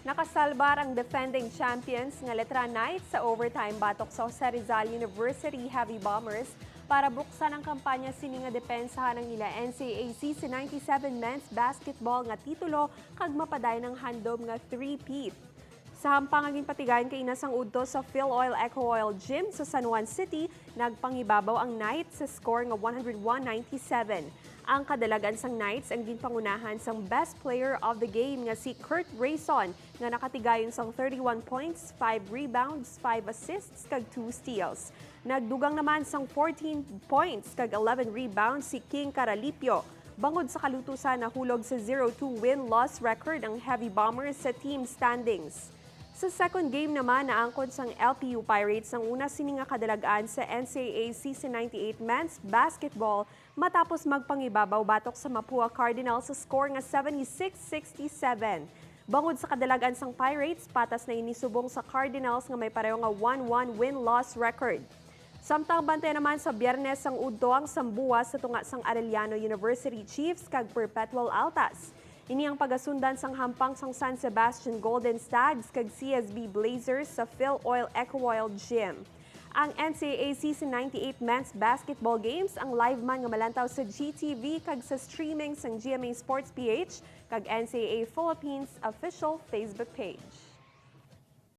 Nakasalbar ang defending champions nga Letran Knights sa overtime batok sa Rizal University Heavy Bombers para buksan ang kampanya sini nga depensahan ng ila NCAC si 97 men's basketball nga titulo kag mapaday ng handom nga 3-peat. Sa Hampang aging patigayan kay inasang udto sa Phil Oil Eco Oil Gym sa San Juan City, nagpangibabaw ang Knights sa score nga 101-97. Ang kadalagan sang Knights ang ginpangunahan sang best player of the game nga si Kurt Rayson nga nakatigayon sang 31 points, 5 rebounds, 5 assists kag 2 steals. Nagdugang naman sang 14 points kag 11 rebounds si King Caralipio. Bangod sa kalutusan, nahulog sa 0-2 win-loss record ang Heavy Bombers sa team standings. Sa second game naman, naangkon sang LPU Pirates ang una sininga kadalagaan sa NCAA Season 98 men's basketball matapos magpangibabaw batok sa Mapua Cardinals sa score nga 76-67. Bangod sa kadalagan sang Pirates, patas na inisubong sa Cardinals nga may pareho nga 1-1 win-loss record. Samtang bantay naman sa Biyernes ang udto ang sambuwa sa tunga sang Arellano University Chiefs kag Perpetual Altas. Ini ang pagasundan sang Hampang sang San Sebastian Golden Stags kag CSB Blazers sa Phil Oil Eco Oil Gym. Ang NCAA Season 98 Men's Basketball Games ang live man nga malantaw sa GTV kag sa streaming sang GMA Sports PH kag NCAA Philippines official Facebook page.